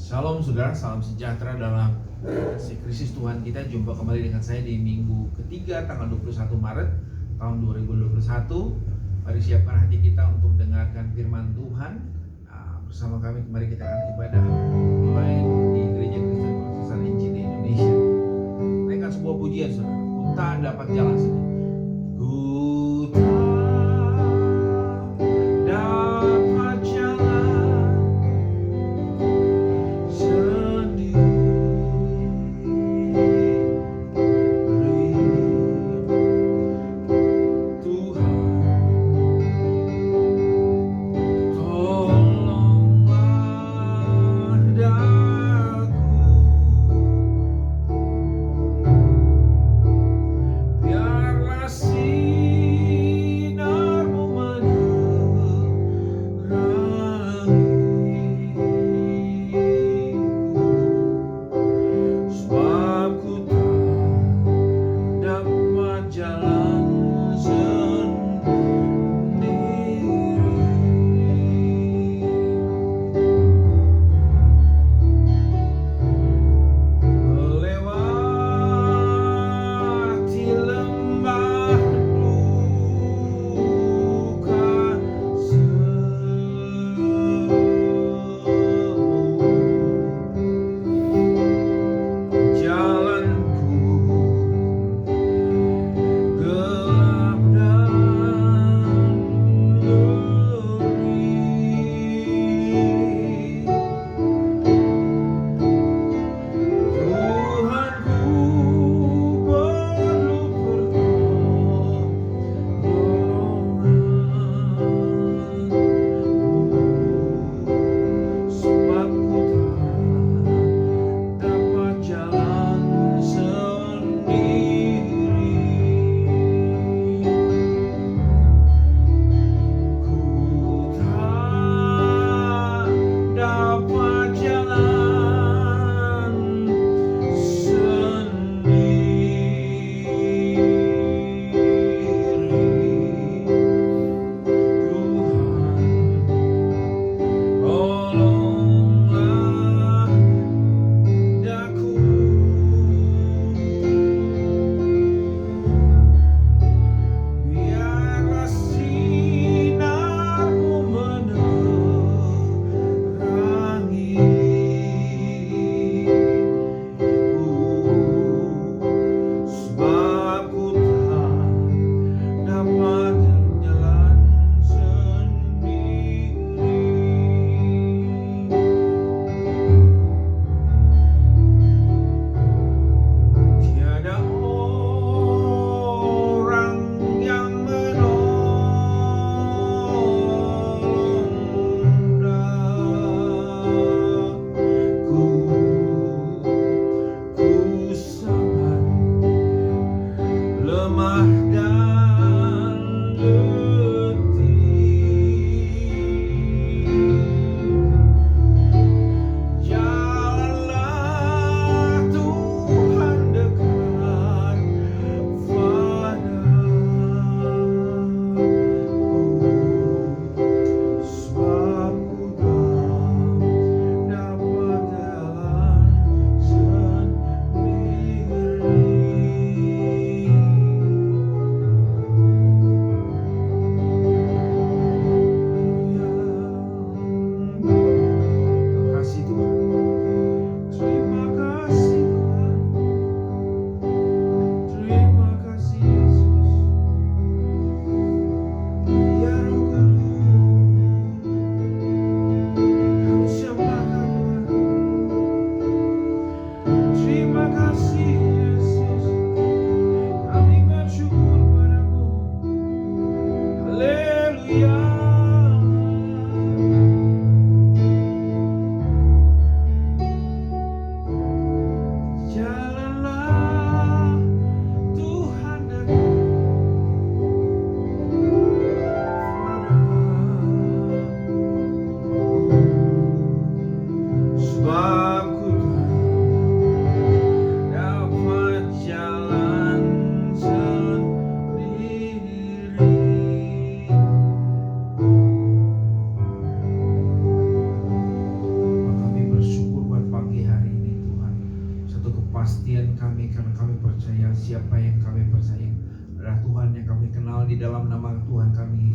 Shalom saudara, salam sejahtera dalam kasih Kristus Tuhan kita. Jumpa kembali dengan saya di minggu ketiga tanggal 21 Maret tahun 2021. Mari siapkan hati kita untuk mendengarkan firman Tuhan. Bersama kami kembali kita akan ibadah online di Gereja Kristen Protestan Injil di Indonesia. Naikkan sebuah pujian saudara. Ku tak dapat jalan sendiri. Ku biarlah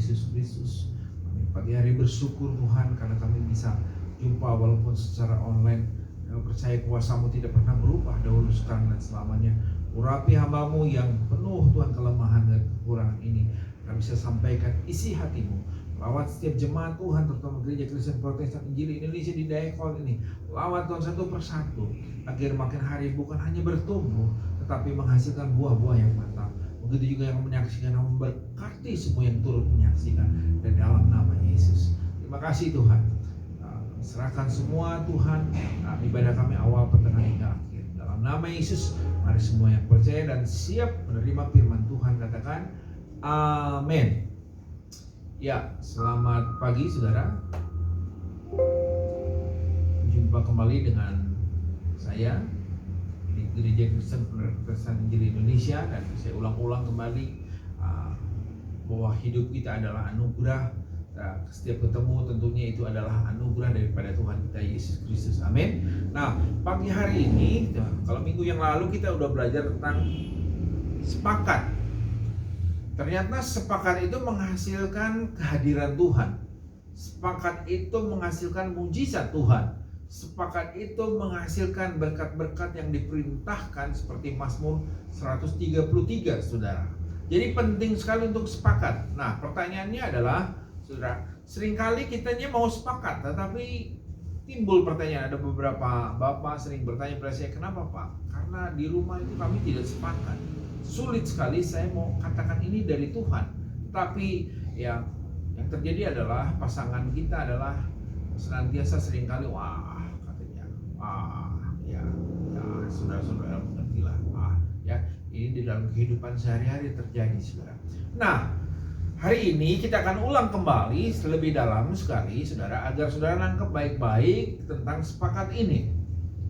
Yesus Kristus. Kami pagi hari bersyukur Tuhan karena kami bisa jumpa walaupun secara online. Kami percaya kuasa-Mu tidak pernah berubah dahulu, sekarang dan selamanya. Urapi hamba-Mu yang penuh Tuhan kelemahan dan kekurangan ini. Kami bisa sampaikan isi hati-Mu. Lawat setiap jemaat Tuhan, terutama Gereja Kristen Protestan Injil Indonesia di Dayakolot ini. Lawat Tuhan satu persatu, agar makin hari bukan hanya bertumbuh, tetapi menghasilkan buah-buah yang mantap. Begitu juga yang menyaksikan, yang memberkati semua yang turut menyaksikan. Dan dalam nama Yesus. Terima kasih Tuhan. Serahkan semua Tuhan, ibadah kami awal, pertengahan hingga akhir. Dalam nama Yesus, mari semua yang percaya dan siap menerima firman Tuhan katakan amin. Ya, selamat pagi saudara. Jumpa kembali dengan saya di Gereja Kristen Protestan Injil Indonesia. Dan saya ulang-ulang kembali bahwa hidup kita adalah anugerah. Setiap ketemu tentunya itu adalah anugerah daripada Tuhan kita Yesus Kristus. Amin. Nah, pagi hari ini, kalau minggu yang lalu kita udah belajar tentang sepakat. Ternyata sepakat itu menghasilkan kehadiran Tuhan. Sepakat itu menghasilkan mujizat Tuhan. Sepakat itu menghasilkan berkat-berkat yang diperintahkan seperti Mazmur 133, saudara. Jadi penting sekali untuk sepakat. Nah, pertanyaannya adalah, saudara, seringkali kitanya mau sepakat, tetapi timbul pertanyaan. Ada beberapa bapak sering bertanya pada saya, kenapa Pak? Karena di rumah itu kami tidak sepakat. Sulit sekali saya mau katakan ini dari Tuhan. Tapi ya, yang terjadi adalah pasangan kita adalah senantiasa seringkali katanya saudara-saudara mengertilah, ya ini di dalam kehidupan sehari-hari terjadi, saudara. Nah, hari ini kita akan ulang kembali lebih dalam sekali, saudara, agar saudara nangkep baik-baik tentang sepakat ini.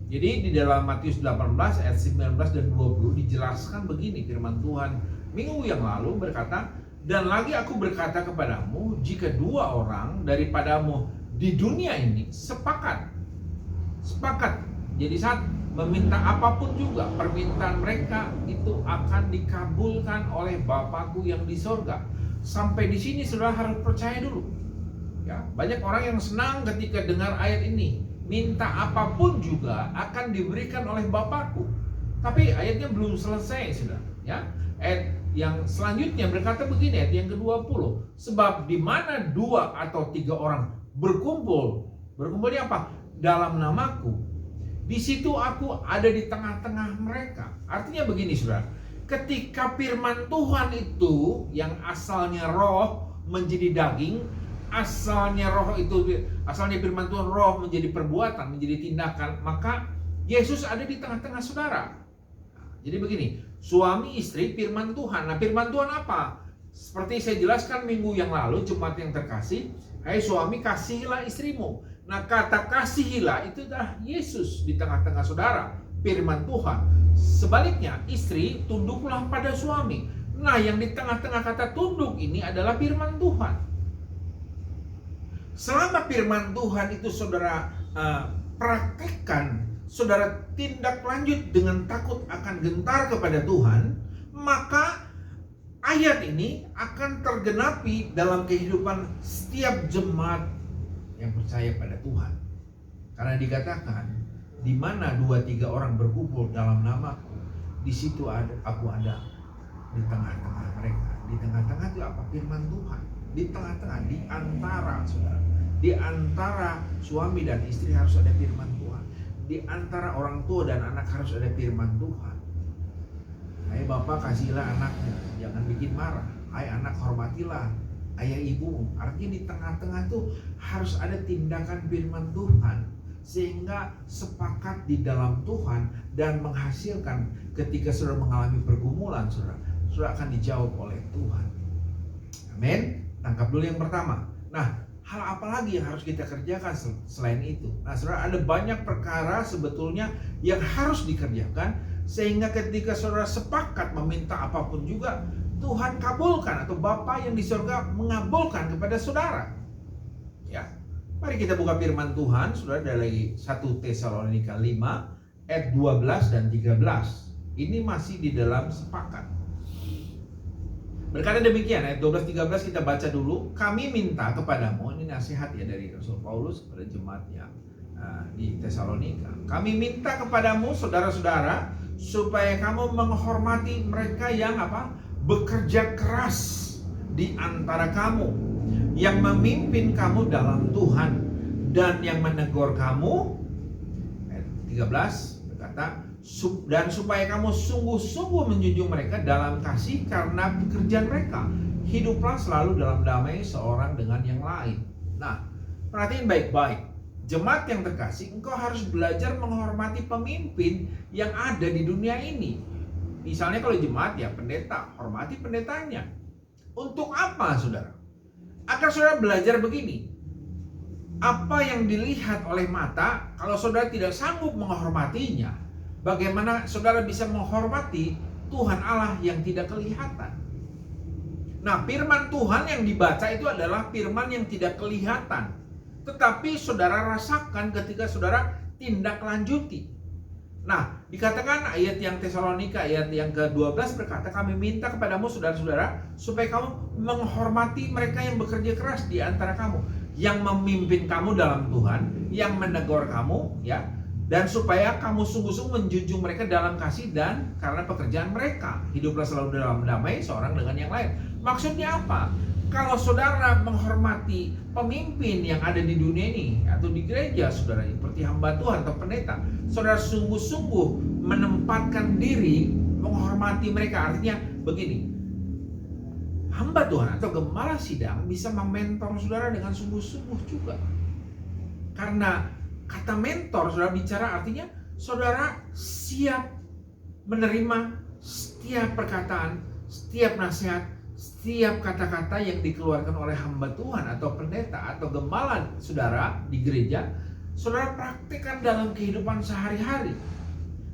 Jadi di dalam Matius 18 ayat 19 dan 20 dijelaskan begini firman Tuhan minggu yang lalu berkata, dan lagi aku berkata kepadamu, jika dua orang daripadamu di dunia ini sepakat, jadi saat meminta apapun juga, permintaan mereka itu akan dikabulkan oleh Bapakku yang di sorga. Sampai di sini saudara harus percaya dulu. Ya, banyak orang yang senang ketika dengar ayat ini. Minta apapun juga akan diberikan oleh Bapakku. Tapi ayatnya belum selesai, saudara. Ya, ayat yang selanjutnya berkata begini, ayat yang ke-20. Sebab di mana 2 atau 3 orang berkumpul di apa? Dalam namaku. Di situ aku ada di tengah-tengah mereka. Artinya begini, saudara. Ketika firman Tuhan itu yang asalnya roh menjadi daging, asalnya firman Tuhan roh menjadi perbuatan, menjadi tindakan, maka Yesus ada di tengah-tengah saudara. Jadi begini, suami istri firman Tuhan. Nah, firman Tuhan apa? Seperti saya jelaskan minggu yang lalu, Jumat yang terkasih, hai suami kasihilah istrimu. Nah, kata kasihilah itu adalah Yesus di tengah-tengah saudara, firman Tuhan. Sebaliknya, istri tunduklah pada suami. Nah, yang di tengah-tengah kata tunduk ini adalah firman Tuhan. Selama firman Tuhan itu saudara praktekkan, saudara tindak lanjut dengan takut akan gentar kepada Tuhan, maka ayat ini akan tergenapi dalam kehidupan setiap jemaat yang percaya pada Tuhan. Karena dikatakan, di mana 2-3 orang berkumpul dalam namaku, di situ aku ada di tengah-tengah mereka. Di tengah-tengah itu apa? Firman Tuhan. Di tengah-tengah, di antara saudara, di antara suami dan istri harus ada firman Tuhan. Di antara orang tua dan anak harus ada firman Tuhan. Hai bapak, kasihlah anaknya, jangan bikin marah. Hai anak, hormatilah ayah ibu. Artinya di tengah-tengah tuh harus ada tindakan firman Tuhan, sehingga sepakat di dalam Tuhan dan menghasilkan ketika saudara mengalami pergumulan, saudara akan dijawab oleh Tuhan. Amin. Tangkap dulu yang pertama. Nah, hal apa lagi yang harus kita kerjakan selain itu? Nah, saudara, ada banyak perkara sebetulnya yang harus dikerjakan, sehingga ketika saudara sepakat meminta apapun juga, Tuhan kabulkan, atau Bapa yang di surga mengabulkan kepada saudara. Ya, mari kita buka firman Tuhan, saudara, dari 1 Tesalonika 5 ayat 12 dan 13. Ini masih di dalam sepakat. Berkata demikian, ayat 12-13 kita baca dulu. Kami minta kepadamu, ini nasihat ya dari Rasul Paulus kepada jemaatnya di Tesalonika. Kami minta kepadamu saudara-saudara supaya kamu menghormati mereka yang bekerja keras di antara kamu, yang memimpin kamu dalam Tuhan dan yang menegur kamu. Ayat 13 berkata, dan supaya kamu sungguh-sungguh menjunjung mereka dalam kasih karena pekerjaan mereka. Hiduplah selalu dalam damai seorang dengan yang lain. Nah, perhatiin baik-baik. Jemaat yang terkasih, engkau harus belajar menghormati pemimpin yang ada di dunia ini. Misalnya kalau jemaat ya pendeta, hormati pendetanya. Untuk apa, saudara? Agar saudara belajar begini. Apa yang dilihat oleh mata, kalau saudara tidak sanggup menghormatinya, bagaimana saudara bisa menghormati Tuhan Allah yang tidak kelihatan? Nah, firman Tuhan yang dibaca itu adalah firman yang tidak kelihatan, tetapi saudara rasakan ketika saudara tindak lanjuti. Nah, dikatakan ayat yang Tesalonika, ayat yang ke-12 berkata, kami minta kepadamu saudara-saudara supaya kamu menghormati mereka yang bekerja keras di antara kamu, yang memimpin kamu dalam Tuhan, yang menegur kamu, ya, dan supaya kamu sungguh-sungguh menjunjung mereka dalam kasih dan karena pekerjaan mereka. Hiduplah selalu dalam damai seorang dengan yang lain. Maksudnya apa? Kalau saudara menghormati pemimpin yang ada di dunia ini atau di gereja saudara, seperti hamba Tuhan atau pendeta, saudara sungguh-sungguh menempatkan diri menghormati mereka. Artinya begini, hamba Tuhan atau gembala sidang bisa mementor saudara dengan sungguh-sungguh juga. Karena kata mentor saudara bicara artinya saudara siap menerima setiap perkataan, setiap nasihat, setiap kata-kata yang dikeluarkan oleh hamba Tuhan atau pendeta atau gembala saudara di gereja, saudara praktikkan dalam kehidupan sehari-hari.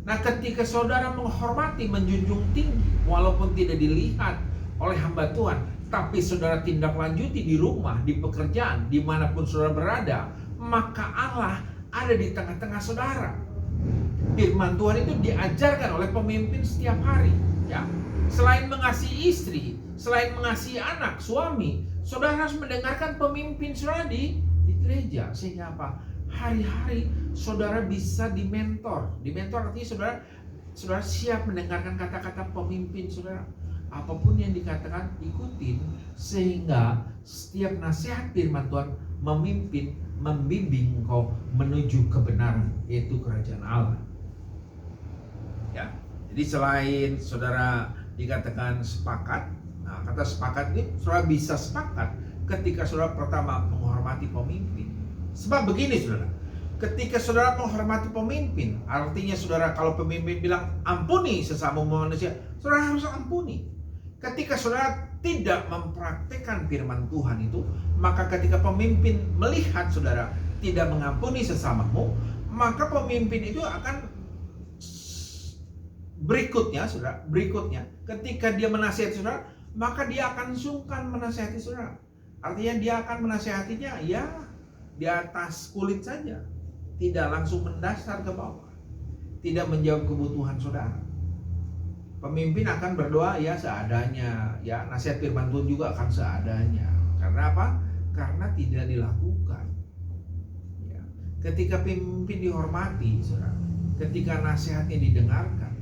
Nah, ketika saudara menghormati, menjunjung tinggi, walaupun tidak dilihat oleh hamba Tuhan, tapi saudara tindak lanjuti di rumah, di pekerjaan, dimanapun saudara berada, maka Allah ada di tengah-tengah saudara. Firman Tuhan itu diajarkan oleh pemimpin setiap hari, ya. Selain mengasihi istri, selain mengasihi anak, suami, saudara harus mendengarkan pemimpin saudara di gereja. Sehingga apa? Hari-hari saudara bisa dimentor. Dimentor artinya saudara siap mendengarkan kata-kata pemimpin saudara. Apapun yang dikatakan, ikutin. Sehingga setiap nasihat firman Tuhan memimpin, membimbing kau menuju kebenaran, yaitu kerajaan Allah. Ya. Jadi selain saudara dikatakan sepakat, nah kata sepakat ini saudara bisa sepakat ketika saudara pertama menghormati pemimpin. Sebab begini saudara, ketika saudara menghormati pemimpin, artinya saudara kalau pemimpin bilang ampuni sesama manusia, saudara harus ampuni. Ketika saudara tidak mempraktikkan firman Tuhan itu, maka ketika pemimpin melihat saudara tidak mengampuni sesamamu, maka pemimpin itu akan berikutnya ketika dia menasihati saudara, maka dia akan sungkan menasihati saudara. Artinya dia akan menasihatinya ya di atas kulit saja, tidak langsung mendasar ke bawah, tidak menjawab kebutuhan saudara. Pemimpin akan berdoa ya seadanya, ya nasihat firman Tuhan juga akan seadanya. Karena apa? Karena tidak dilakukan. Ya. Ketika pemimpin dihormati, saudara, ketika nasihatnya didengarkan,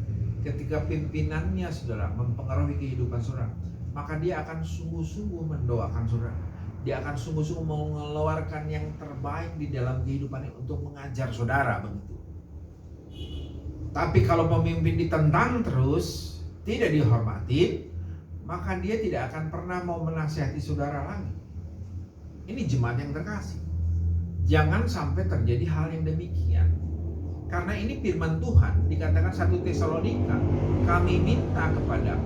ketika pimpinannya saudara mempengaruhi kehidupan saudara, maka dia akan sungguh-sungguh mendoakan saudara. Dia akan sungguh-sungguh mengeluarkan yang terbaik di dalam kehidupannya untuk mengajar saudara, begitu. Tapi kalau pemimpin ditentang terus, tidak dihormati, maka dia tidak akan pernah mau menasihati saudara lagi. Ini jemaat yang terkasih. Jangan sampai terjadi hal yang demikian. Karena ini firman Tuhan, dikatakan 1 Tesalonika, kami minta kepada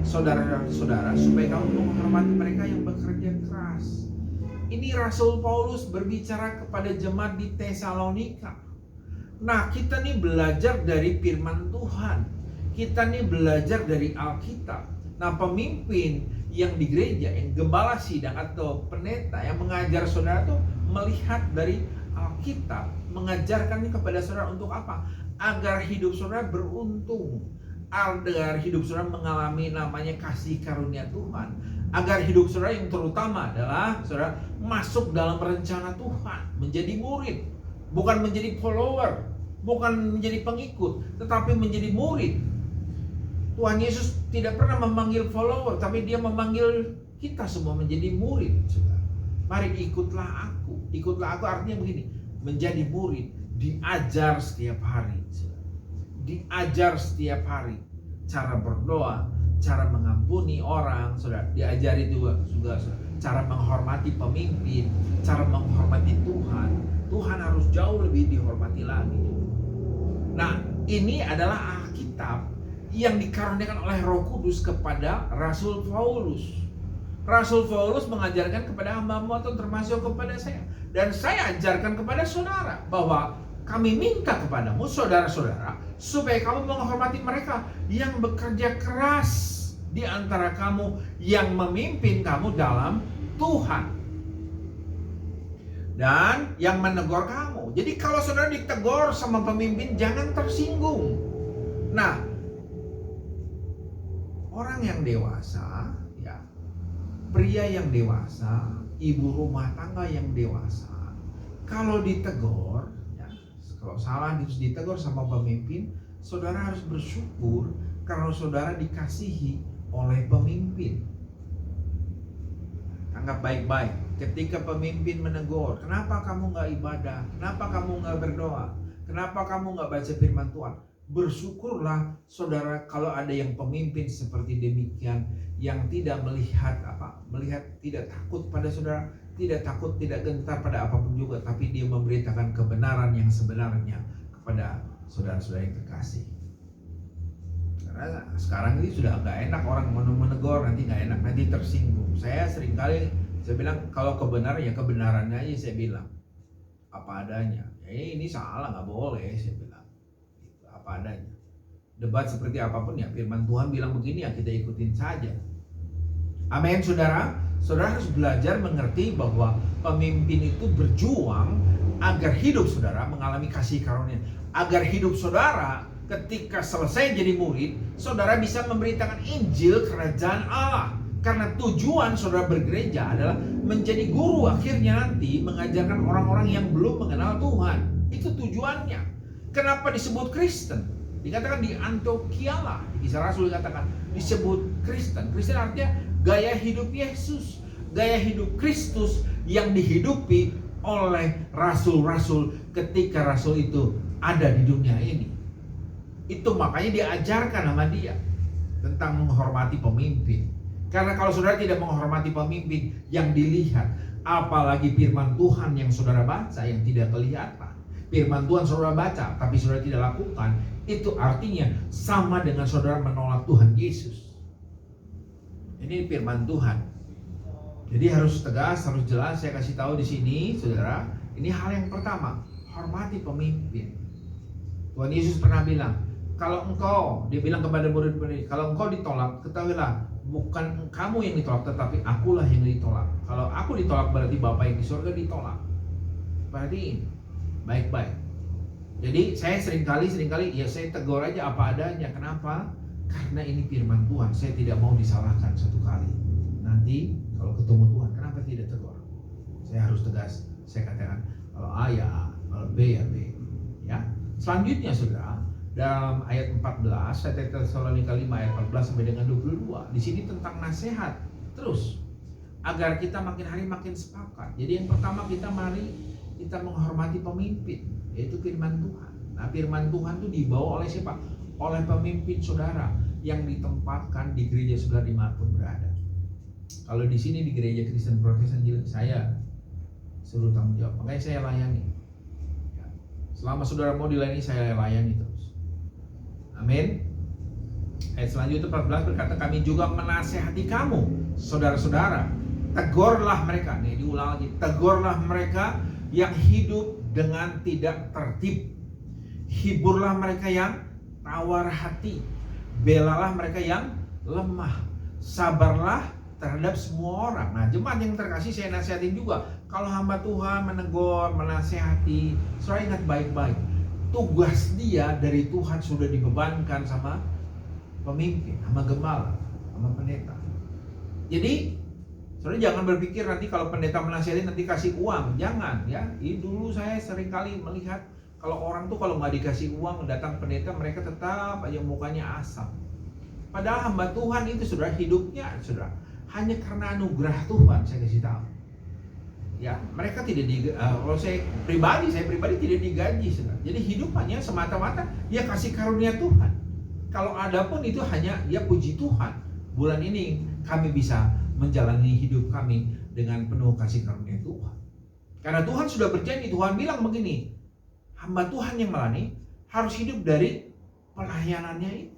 saudara-saudara supaya kamu menghormati mereka yang bekerja keras. Ini Rasul Paulus berbicara kepada jemaat di Tesalonika. Nah, kita nih belajar dari firman Tuhan. Kita nih belajar dari Alkitab. Nah, pemimpin yang di gereja, yang gembala sidang atau pendeta yang mengajar saudara tuh melihat dari Alkitab, mengajarkannya kepada saudara untuk apa? Agar hidup saudara beruntung, agar hidup saudara mengalami namanya kasih karunia Tuhan, agar hidup saudara yang terutama adalah saudara masuk dalam rencana Tuhan, menjadi murid, bukan menjadi follower, bukan menjadi pengikut, tetapi menjadi murid. Tuhan Yesus tidak pernah memanggil follower, tapi dia memanggil kita semua menjadi murid. Mari ikutlah aku. Ikutlah aku artinya begini, menjadi murid, diajar setiap hari. Diajar setiap hari cara berdoa, cara mengampuni orang, saudara. Diajari juga cara menghormati pemimpin, cara menghormati Tuhan. Tuhan harus jauh lebih dihormati lagi. Nah, ini adalah Alkitab yang dikaruniakan oleh Roh Kudus kepada Rasul Paulus. Rasul Paulus mengajarkan kepada hamba-hamba Tuhan, termasuk kepada saya. Dan saya ajarkan kepada saudara bahwa kami minta kepadamu, saudara-saudara, supaya kamu menghormati mereka yang bekerja keras di antara kamu, yang memimpin kamu dalam Tuhan, dan yang menegur kamu. Jadi kalau saudara ditegur sama pemimpin, jangan tersinggung. Nah, orang yang dewasa, ya, pria yang dewasa, ibu rumah tangga yang dewasa, kalau ditegur, ya, kalau salah ditegur sama pemimpin, saudara harus bersyukur karena saudara dikasihi oleh pemimpin. Anggap baik-baik. Ketika pemimpin menegur, kenapa kamu nggak ibadah? Kenapa kamu nggak berdoa? Kenapa kamu nggak baca firman Tuhan? Bersyukurlah saudara kalau ada yang pemimpin seperti demikian, yang tidak melihat tidak takut pada saudara, tidak takut, tidak gentar pada apapun juga, tapi dia memberitakan kebenaran yang sebenarnya kepada saudara-saudara yang terkasih. Karena sekarang ini sudah nggak enak orang menegur, nanti nggak enak, nanti tersinggung. Saya bilang kalau kebenaran ya kebenarannya aja, saya bilang apa adanya. Ini salah, nggak boleh, saya bilang apa adanya. Debat seperti apapun ya, firman Tuhan bilang begini ya kita ikutin saja. Amin, saudara. Saudara harus belajar mengerti bahwa pemimpin itu berjuang agar hidup saudara mengalami kasih karunia, agar hidup saudara ketika selesai jadi murid, saudara bisa memberitakan Injil Kerajaan Allah. Karena tujuan saudara bergereja adalah menjadi guru akhirnya nanti, mengajarkan orang-orang yang belum mengenal Tuhan. Itu tujuannya. Kenapa disebut Kristen? Dikatakan di Antioquia lah, di Kisah Rasul dikatakan disebut Kristen. Kristen artinya gaya hidup Yesus, gaya hidup Kristus yang dihidupi oleh rasul-rasul ketika rasul itu ada di dunia ini. Itu makanya diajarkan sama dia tentang menghormati pemimpin. Karena kalau saudara tidak menghormati pemimpin, yang dilihat apalagi firman Tuhan yang saudara baca yang tidak kelihatan. Firman Tuhan saudara baca tapi saudara tidak lakukan, itu artinya sama dengan saudara menolak Tuhan Yesus. Ini firman Tuhan. Jadi harus tegas, harus jelas. Saya kasih tahu di sini, saudara. Ini hal yang pertama, hormati pemimpin. Tuhan Yesus pernah bilang, kalau engkau, dia bilang kepada murid-murid, kalau engkau ditolak, ketahuilah bukan kamu yang ditolak, tetapi akulah yang ditolak. Kalau aku ditolak berarti Bapa yang di surga ditolak. Berarti baik-baik. Jadi saya seringkali ya saya tegur aja apa adanya. Kenapa? Karena ini firman Tuhan. Saya tidak mau disalahkan satu kali. Nanti kalau ketemu Tuhan, kenapa tidak tegur? Saya harus tegas. Saya katakan kalau A ya A, kalau B ya B. Ya. Selanjutnya saudara, dalam ayat 14, 1 Tesalonika 5 ayat 14 sampai dengan 22. Di sini tentang nasihat terus agar kita makin hari makin sepakat. Jadi yang pertama mari kita menghormati pemimpin, yaitu firman Tuhan. Nah, firman Tuhan itu dibawa oleh siapa? Oleh pemimpin saudara yang ditempatkan di gereja saudara dimanapun berada. Kalau di sini di gereja Kristen Protestan saya suruh tanggung jawab, makanya saya layani. Selama saudara mau dilayani, saya layani terus. Amin. Ayat selanjutnya 14 berkata, kami juga menasehati kamu, saudara-saudara, tegurlah mereka. Nih diulang lagi, tegurlah mereka yang hidup dengan tidak tertib, hiburlah mereka yang tawar hati, belalah mereka yang lemah, sabarlah terhadap semua orang. Nah, jemaat yang terkasih, saya nasihatin juga, kalau hamba Tuhan menegur, menasehati, saudara ingat baik-baik, tugas dia dari Tuhan sudah dibebankan sama pemimpin, sama gembala, sama pendeta. Jadi saudara jangan berpikir nanti kalau pendeta menasihati nanti kasih uang, jangan ya. Ini dulu saya sering kali melihat kalau orang tuh kalau nggak dikasih uang datang pendeta, mereka tetap aja mukanya asam. Padahal hamba Tuhan itu saudara hidupnya saudara hanya karena anugerah Tuhan, saya kasih tahu. Ya, mereka tidak kalau saya pribadi tidak digaji saudara. Jadi hidup hanya semata-mata dia kasih karunia Tuhan. Kalau ada pun itu hanya dia puji Tuhan. Bulan ini kami bisa menjalani hidup kami dengan penuh kasih karunia Tuhan. Karena Tuhan sudah berjanji, Tuhan bilang begini, hamba Tuhan yang melayani harus hidup dari pelayanannya itu.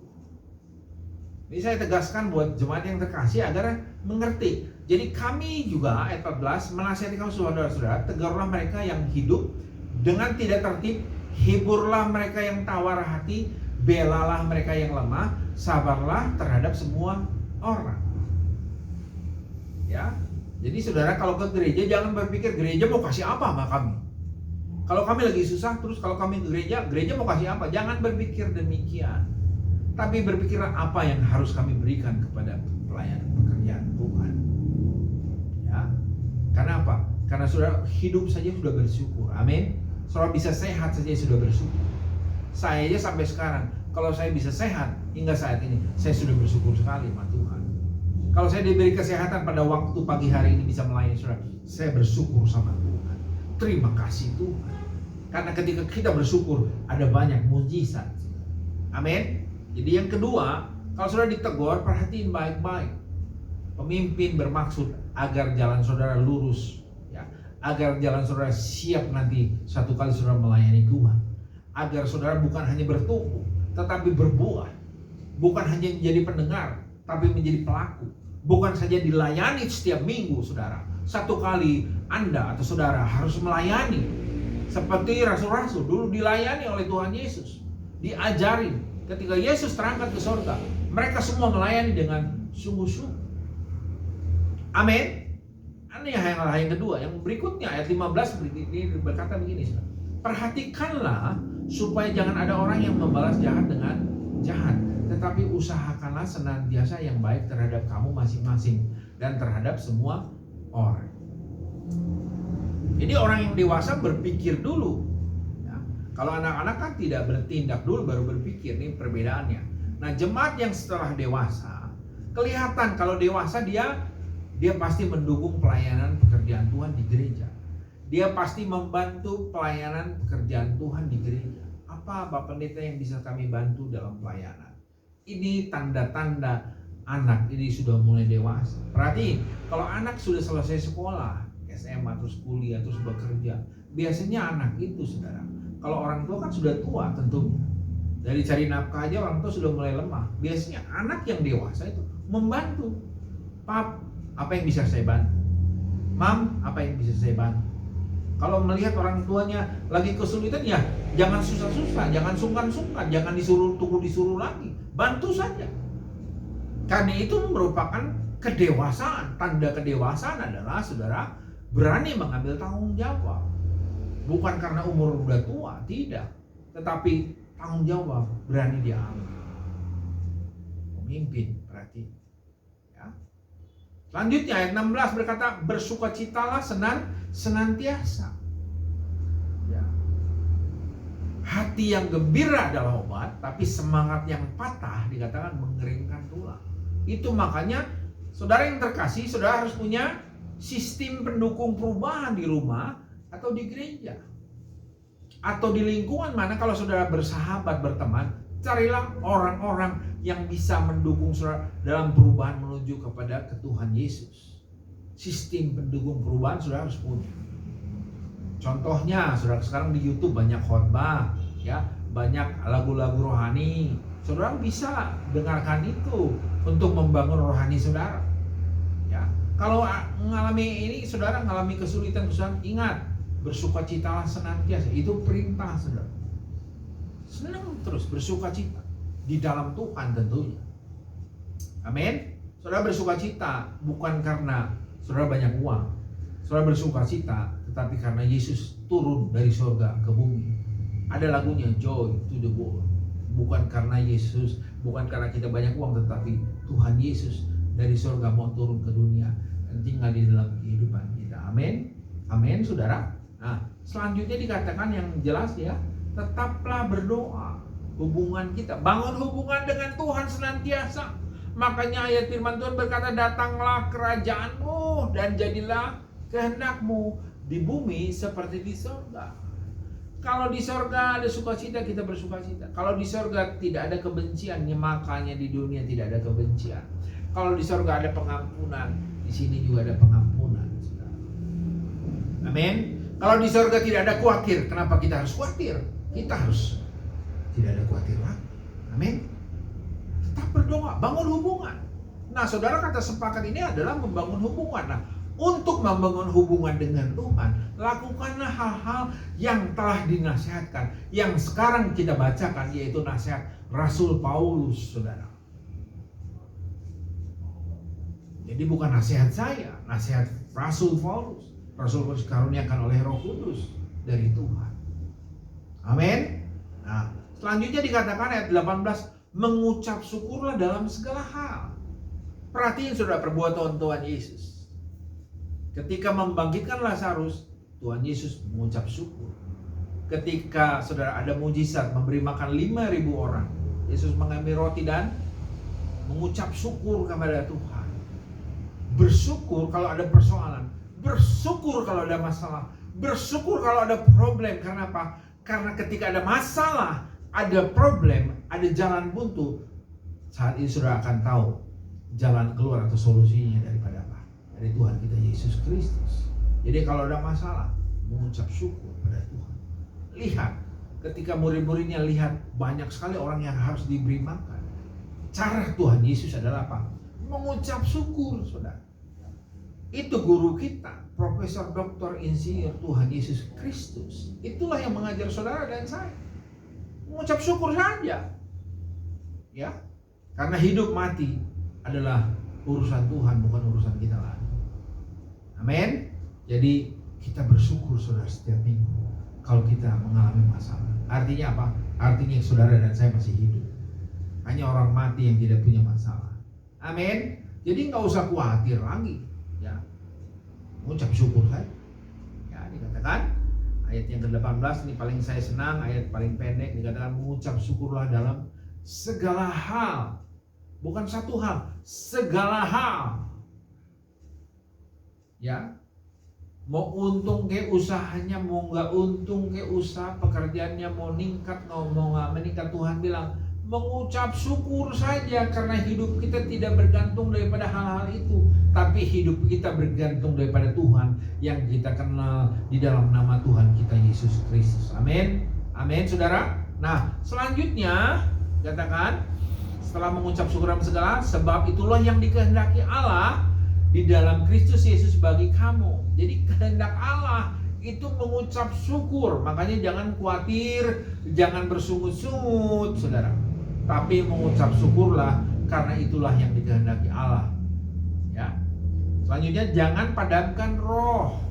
Ini saya tegaskan buat jemaat yang terkasih agar mengerti. Jadi kami juga ayat 14 menasihati kamu saudara-saudara, tegurlah mereka yang hidup dengan tidak tertib, hiburlah mereka yang tawar hati, belalah mereka yang lemah, sabarlah terhadap semua orang. Ya, jadi saudara kalau ke gereja jangan berpikir gereja mau kasih apa sama kami. Kalau kami lagi susah terus kalau kami ke gereja mau kasih apa? Jangan berpikir demikian. Tapi berpikirlah apa yang harus kami berikan kepada pelayanan pekerjaan Tuhan. Ya, karena apa? Karena saudara hidup saja sudah bersyukur. Amin. Saudara bisa sehat saja sudah bersyukur. Saya aja sampai sekarang kalau saya bisa sehat hingga saat ini saya sudah bersyukur sekali sama Tuhan. Kalau saya diberi kesehatan pada waktu pagi hari ini bisa melayani saudara, saya bersyukur sama Tuhan. Terima kasih Tuhan. Karena ketika kita bersyukur, ada banyak mujizat. Amin. Jadi yang kedua, kalau saudara ditegur, perhatiin baik-baik. Pemimpin bermaksud agar jalan saudara lurus, ya, agar jalan saudara siap nanti satu kali saudara melayani Tuhan. Agar saudara bukan hanya bertumbuh, tetapi berbuah. Bukan hanya menjadi pendengar, tapi menjadi pelaku. Bukan saja dilayani setiap minggu saudara. Satu kali Anda atau saudara harus melayani. Seperti rasul-rasul dulu dilayani oleh Tuhan Yesus. Diajarin ketika Yesus terangkat ke surga. Mereka semua melayani dengan sungguh-sungguh. Amin. Ini yang kedua. Yang berikutnya ayat 15 ini berkata begini saudara. Perhatikanlah supaya jangan ada orang yang membalas jahat dengan jahat. Tetapi usahakanlah senantiasa yang baik terhadap kamu masing-masing dan terhadap semua orang. Jadi orang yang dewasa berpikir dulu. Ya. Kalau anak-anak kan tidak bertindak dulu baru berpikir, ini perbedaannya. Nah jemaat yang setelah dewasa, kelihatan kalau dewasa dia pasti mendukung pelayanan pekerjaan Tuhan di gereja. Dia pasti membantu pelayanan pekerjaan Tuhan di gereja. Apa Bapak Pendeta yang bisa kami bantu dalam pelayanan? Ini tanda-tanda anak ini sudah mulai dewasa. Perhatiin, kalau anak sudah selesai sekolah, SMA terus kuliah terus bekerja, biasanya anak itu saudara. Kalau orang tua kan sudah tua tentunya. Dari cari nafkah aja orang tua sudah mulai lemah. Biasanya anak yang dewasa itu membantu. Pap, apa yang bisa saya bantu? Mam, apa yang bisa saya bantu? Kalau melihat orang tuanya lagi kesulitan, ya jangan susah-susah, jangan sungkan-sungkan, jangan disuruh lagi, bantu saja. Karena itu merupakan kedewasaan. Tanda kedewasaan adalah saudara berani mengambil tanggung jawab. Bukan karena umur udah tua, tidak. Tetapi tanggung jawab berani dia ambil. Pemimpin, berarti. Ya. Selanjutnya ayat 16 berkata, bersukacitalah senantiasa. Ya. Hati yang gembira adalah obat, tapi semangat yang patah dikatakan mengeringkan tulang. Itu makanya saudara yang terkasih, saudara harus punya sistem pendukung perubahan di rumah atau di gereja. Atau di lingkungan mana kalau saudara bersahabat, berteman, carilah orang-orang yang bisa mendukung saudara dalam perubahan menuju kepada Tuhan Yesus. Sistem pendukung perubahan saudara harus punya. Contohnya, saudara sekarang di YouTube banyak khotbah, ya, banyak lagu-lagu rohani. Saudara bisa dengarkan itu untuk membangun rohani saudara. Ya, kalau mengalami ini, saudara mengalami kesulitan, ingat bersukacitalah senantiasa. Itu perintah saudara. Senang terus bersukacita di dalam Tuhan tentunya. Amin. Saudara bersukacita bukan karena saudara banyak uang. Saudara bersukacita tetapi karena Yesus turun dari surga ke bumi. Ada lagunya Joy to the World. Bukan karena Yesus, bukan karena kita banyak uang, tetapi Tuhan Yesus dari surga mau turun ke dunia dan tinggal di dalam kehidupan kita. Amin. Amin, saudara. Nah, selanjutnya dikatakan yang jelas ya, tetaplah berdoa. Hubungan kita, bangun hubungan dengan Tuhan senantiasa. Makanya ayat firman Tuhan berkata, datanglah kerajaanmu dan jadilah kehendakmu di bumi seperti di surga. Kalau di surga ada sukacita, kita bersukacita. Kalau di surga tidak ada kebencian, makanya di dunia tidak ada kebencian. Kalau di surga ada pengampunan, di sini juga ada pengampunan. Amin. Kalau di surga tidak ada khawatir, kenapa kita harus khawatir? Kita harus tidak ada khawatir lagi. Amin. Tetap berdoa, bangun hubungan. Nah, saudara, kata sepakat ini adalah membangun hubungan. Nah, untuk membangun hubungan dengan Tuhan, lakukanlah hal-hal yang telah dinasihatkan, yang sekarang kita bacakan, yaitu nasihat Rasul Paulus, saudara. Jadi bukan nasihat saya, nasihat Rasul Paulus. Rasul Paulus dikaruniakan oleh Roh Kudus dari Tuhan. Amin. Nah, selanjutnya dikatakan ayat 18, mengucap syukurlah dalam segala hal. Perhatiin saudara perbuatan Tuhan Yesus. Ketika membangkitkan Lazarus, Tuhan Yesus mengucap syukur. Ketika saudara ada mujizat memberi makan 5.000 orang, Yesus mengambil roti dan mengucap syukur kepada Tuhan. Bersyukur kalau ada persoalan, bersyukur kalau ada masalah, bersyukur kalau ada problem. Karena apa? Karena ketika ada masalah, ada problem, ada jalan buntu, saat ini saudara akan tahu jalan keluar atau solusinya daripada apa? Dari Tuhan kita Yesus Kristus. Jadi kalau ada masalah, mengucap syukur pada Tuhan. Lihat, ketika murid-muridnya lihat banyak sekali orang yang harus diberi makan, cara Tuhan Yesus adalah apa? Mengucap syukur, saudara. Itu guru kita, Profesor Dr. Insinyur Tuhan Yesus Kristus. Itulah yang mengajar saudara dan saya. Mengucap syukur saja. Ya. Karena hidup mati adalah urusan Tuhan, bukan urusan kita lagi. Amin. Jadi kita bersyukur saudara setiap minggu kalau kita mengalami masalah. Artinya apa? Artinya saudara dan saya masih hidup. Hanya orang mati yang tidak punya masalah. Amin. Jadi nggak usah khawatir lagi. Ya. Mengucap syukur saja. Ya, dikatakan ayat yang ke-18 ini paling saya senang, ayat paling pendek, dikatakan mengucap syukurlah dalam segala hal. Bukan satu hal, segala hal. Ya. Mau untung ke usahanya, mau nggak untung ke usaha pekerjaannya, mau meningkat, mau nggak meningkat, Tuhan bilang mengucap syukur saja, karena hidup kita tidak bergantung daripada hal-hal itu, tapi hidup kita bergantung daripada Tuhan yang kita kenal di dalam nama Tuhan kita Yesus Kristus. Amin. Amin, saudara. Nah, selanjutnya katakan setelah mengucap syukur dalam segala, sebab itulah yang dikehendaki Allah di dalam Kristus Yesus bagi kamu. Jadi kehendak Allah itu mengucap syukur. Makanya jangan khawatir, jangan bersungut-sungut, saudara. Tapi mengucap syukurlah, karena itulah yang dikehendaki Allah. Ya. Selanjutnya jangan padamkan roh.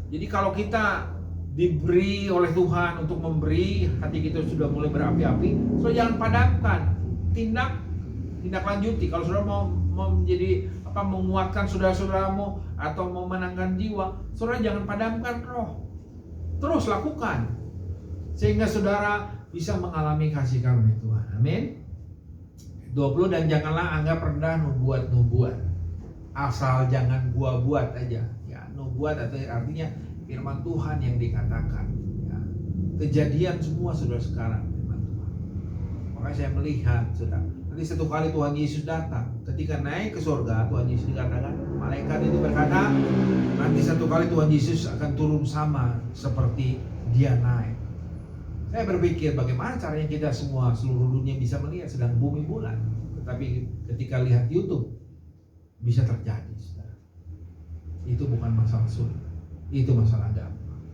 Jadi kalau kita diberi oleh Tuhan untuk memberi, hati kita sudah mulai berapi-api, so jangan padamkan. Tindak lanjuti. Kalau saudara mau menjadi menguatkan saudara-saudaramu atau mau menangkan jiwa, saudara jangan padamkan roh. Terus lakukan sehingga saudara bisa mengalami kasih karunia Tuhan. Amin. 20, dan janganlah anggap rendah nubuat-nubuat. Asal jangan gua buat aja. Ya, nubuat artinya firman Tuhan yang dikatakan. Ya. Kejadian semua saudara sekarang firman Tuhan. Makanya saya melihat, saudara, nanti satu kali Tuhan Yesus datang, ketika naik ke surga, Tuhan Yesus dikatakan, malaikat itu berkata, nanti satu kali Tuhan Yesus akan turun sama seperti dia naik. Saya berpikir bagaimana caranya kita semua, seluruh dunia bisa melihat sedang bumi bulan. Tetapi ketika lihat YouTube, bisa terjadi, saudara. Itu bukan masalah sulit, itu masalah gampang.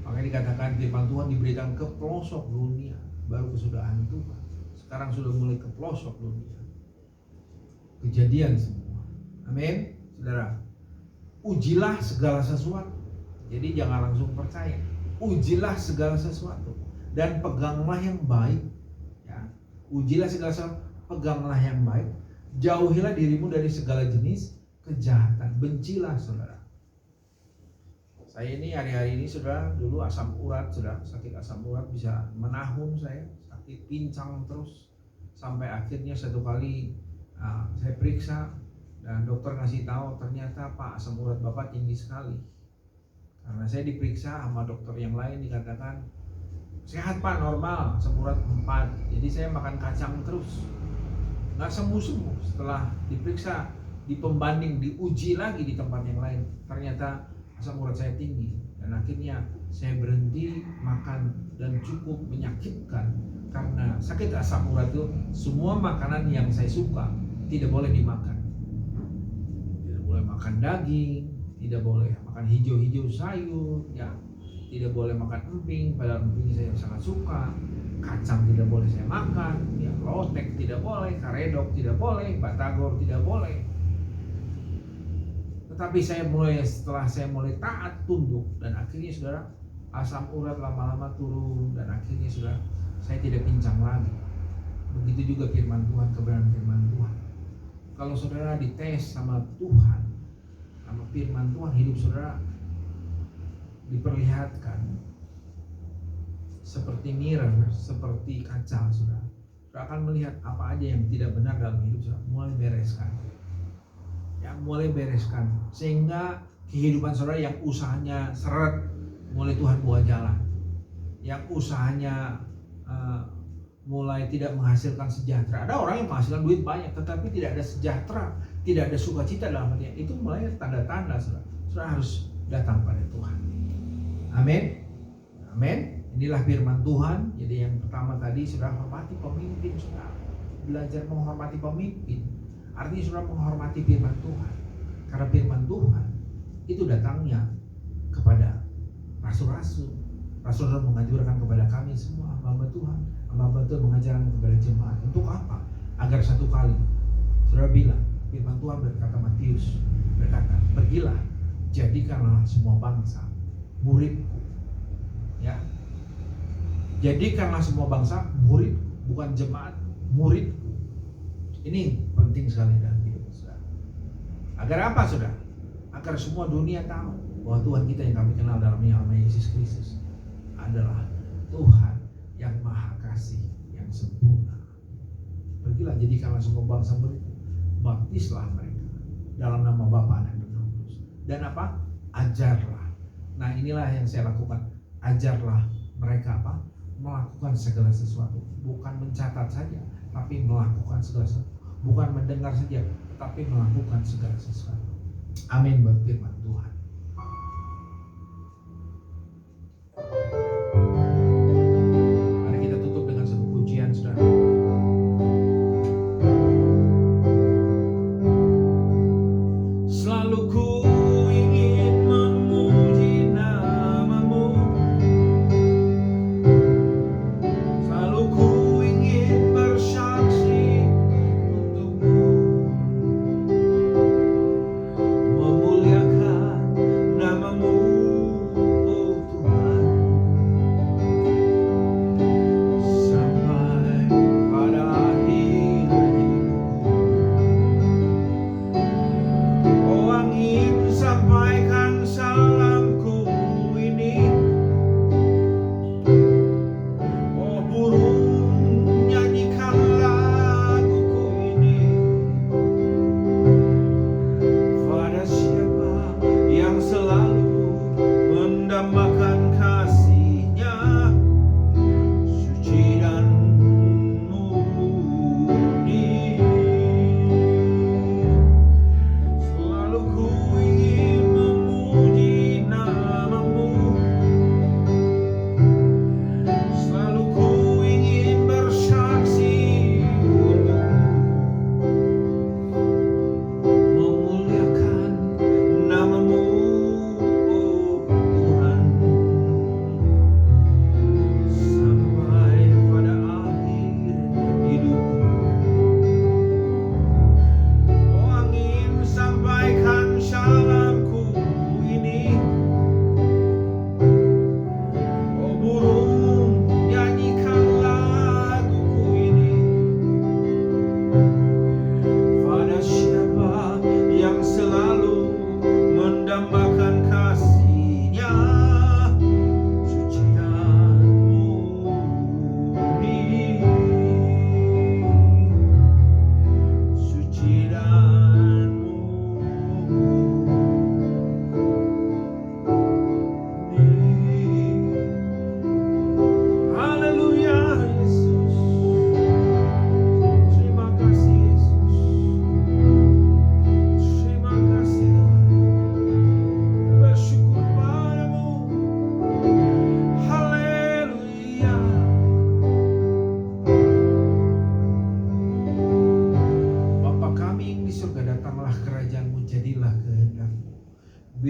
Makanya dikatakan firman Tuhan diberitakan ke pelosok dunia, baru kesudahan Tuhan. Sekarang sudah mulai ke pelosok dunia. Kejadian semua. Amin, saudara. Ujilah segala sesuatu. Jadi jangan langsung percaya. Ujilah segala sesuatu dan peganglah yang baik. Ya. Ujilah segala sesuatu, peganglah yang baik, jauhilah dirimu dari segala jenis kejahatan. Bencilah saudara. Saya ini hari-hari ini saudara, dulu asam urat saudara, sakit asam urat bisa menahun saya, sakit pincang terus. Sampai akhirnya satu kali saya periksa dan dokter ngasih tahu ternyata Pak, asam urat Bapak tinggi sekali. Karena saya diperiksa sama dokter yang lain dikatakan sehat Pak, normal, asam urat 4. Jadi saya makan kacang terus, nggak sembuh-sembuh. Setelah diperiksa, dipembanding, diuji lagi di tempat yang lain, ternyata asam urat saya tinggi. Dan akhirnya saya berhenti makan dan cukup menyakitkan. Karena sakit asam urat itu semua makanan yang saya suka tidak boleh dimakan. Tidak boleh makan daging, tidak boleh makan hijau-hijau sayur, ya. Tidak boleh makan emping, padahal emping saya sangat suka. Kacang tidak boleh saya makan, ya. Lotek tidak boleh, karedok tidak boleh, batagor tidak boleh. Tetapi setelah saya mulai taat, tunduk, dan akhirnya saudara, asam urat lama-lama turun, dan akhirnya saudara, saya tidak pincang lagi. Begitu juga firman Tuhan, kebenaran firman Tuhan. Kalau saudara dites sama Tuhan, sama firman Tuhan, hidup saudara diperlihatkan seperti mirror, seperti kaca saudara. Saudara akan melihat apa aja yang tidak benar dalam hidup saudara, mulai bereskan. Ya, mulai bereskan, sehingga kehidupan saudara yang usahanya seret, mulai Tuhan buat jalan. Yang usahanya mulai tidak menghasilkan sejahtera. Ada orang yang menghasilkan duit banyak tetapi tidak ada sejahtera, tidak ada sukacita dalam hatinya. Itu mulai tanda-tanda saudara. Saudara harus datang pada Tuhan. Amin. Amin. Inilah firman Tuhan. Jadi yang pertama tadi, saudara hormati pemimpin saudara. Belajar menghormati pemimpin. Artinya saudara menghormati firman Tuhan. Karena firman Tuhan itu datangnya kepada rasul-rasul. Rasul-rasul mengajarkan kepada kami semua, hamba Tuhan. Hamba Tuhan mengajarkan kepada jemaat. Untuk apa? Agar satu kali saudara bilang, firman Tuhan berkata, Matius berkata, pergilah, jadikanlah semua bangsa muridku. Ya, jadikanlah semua bangsa murid, bukan jemaat, muridku. Ini penting sekali dalam hidup saudara. Agar apa saudara? Agar semua dunia tahu bahwa Tuhan kita yang kami kenal dalam nama Yesus Kristus adalah Tuhan yang maha kasih, yang sempurna. Pergilah, jadikanlah semua bangsa muridku, baptislah mereka dalam nama Bapa, Anak, dan Roh Kudus. Dan apa? Ajarlah. Nah, inilah yang saya lakukan. Ajarlah mereka apa? Melakukan segala sesuatu. Bukan mencatat saja, tapi melakukan segala sesuatu. Bukan mendengar saja, tetapi melakukan segala sesuatu. Amin buat firman Tuhan. Mari kita tutup dengan satu pujian saudara. Selalu ku ingin memuji namamu, selalu ku ingin bersaksi untukmu, memuliakan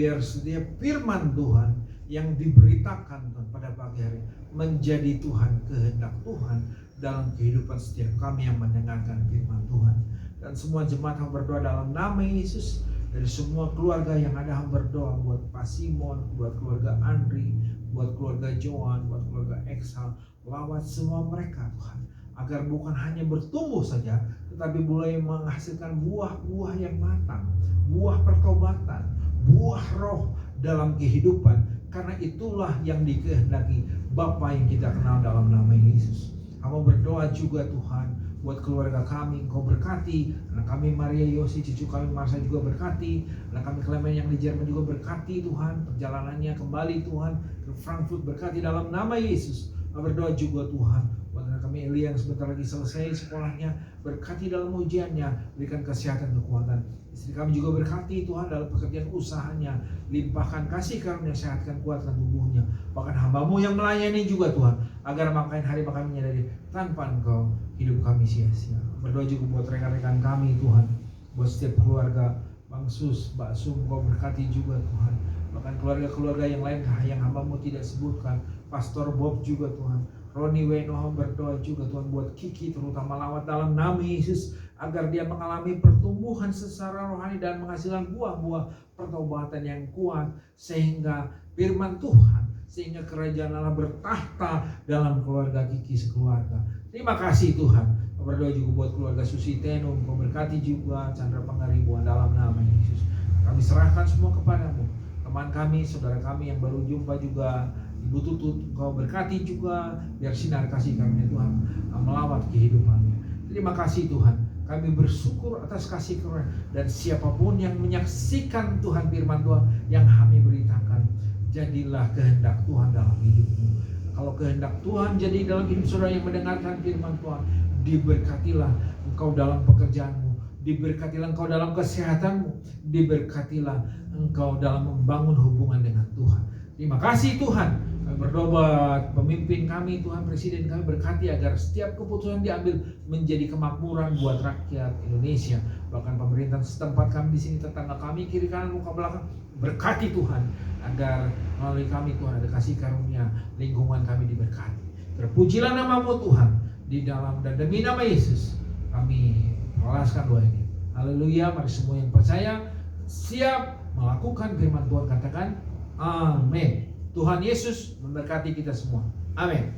biar setiap firman Tuhan yang diberitakan Tuhan pada pagi hari menjadi Tuhan, kehendak Tuhan dalam kehidupan setiap kami yang mendengarkan firman Tuhan. Dan semua jemaat yang berdoa dalam nama Yesus, dari semua keluarga yang ada yang berdoa buat Pak Simon, buat keluarga Andri, buat keluarga Joan, buat keluarga Exhal, lawat semua mereka Tuhan, agar bukan hanya bertumbuh saja, tetapi mulai menghasilkan buah-buah yang matang, buah pertobatan, buah roh dalam kehidupan. Karena itulah yang dikehendaki Bapa yang kita kenal dalam nama Yesus. Kamu berdoa juga Tuhan buat keluarga kami, Engkau berkati. Anak kami Maria Yosi, cucu kami Marsa juga berkati. Anak kami Clement yang di Jerman juga berkati Tuhan. Perjalanannya kembali Tuhan ke Frankfurt, berkati dalam nama Yesus. Berdoa juga Tuhan buat anak kami Elia yang sebentar lagi selesai sekolahnya, berkati dalam ujiannya, berikan kesehatan, kekuatan. Istri kami juga berkati Tuhan dalam pekerjaan usahanya, limpahkan kasih karunia, sehatkan, kuatkan tubuhnya. Bahkan hamba-Mu yang melayani juga Tuhan, agar makin hari kami menyadari tanpa Engkau hidup kami sia-sia. Berdoa juga buat rekan-rekan kami Tuhan, buat setiap keluarga, Bang Sus, Mbak Sum, Engkau berkati juga Tuhan. Bahkan keluarga-keluarga yang lain yang hamba-Mu tidak sebutkan, Pastor Bob juga Tuhan, Roni Weno berdoa juga Tuhan buat Kiki, terutama lawat dalam nama Yesus, agar dia mengalami pertumbuhan secara rohani dan menghasilkan buah-buah pertobatan yang kuat, sehingga firman Tuhan, sehingga kerajaan Allah bertahta dalam keluarga Kiki sekeluarga. Terima kasih Tuhan. Berdoa juga buat keluarga Susi Tenum, Kau berkati juga Chandra Pangaribuan dalam nama Yesus. Kami serahkan semua kepadamu. Teman kami, saudara kami yang baru jumpa juga, Ibu Tutut, Kau berkati juga, biar sinar kasih karunia Tuhan melawat kehidupannya. Terima kasih Tuhan. Kami bersyukur atas kasih karunia, dan siapapun yang menyaksikan Tuhan firman Tuhan yang kami beritakan, jadilah kehendak Tuhan dalam hidupmu. Kalau kehendak Tuhan jadi dalam hidup saudara yang mendengarkan firman Tuhan, diberkatilah engkau dalam pekerjaanmu, diberkatilah engkau dalam kesehatanmu, diberkatilah engkau dalam membangun hubungan dengan Tuhan. Terima kasih Tuhan. Kami berdoa buat pemimpin kami Tuhan, presiden kami, berkati agar setiap keputusan diambil menjadi kemakmuran buat rakyat Indonesia. Bahkan pemerintahan setempat kami di sini, tetangga kami, kiri kanan muka belakang, berkati Tuhan agar melalui kami Tuhan ada kasih karunia, lingkungan kami diberkati. Terpujilah nama-Mu Tuhan, di dalam dan demi nama Yesus kami mewalaskan doa ini. Haleluya. Mari semua yang percaya siap melakukan firman Tuhan katakan amin. Tuhan Yesus memberkati kita semua. Amin.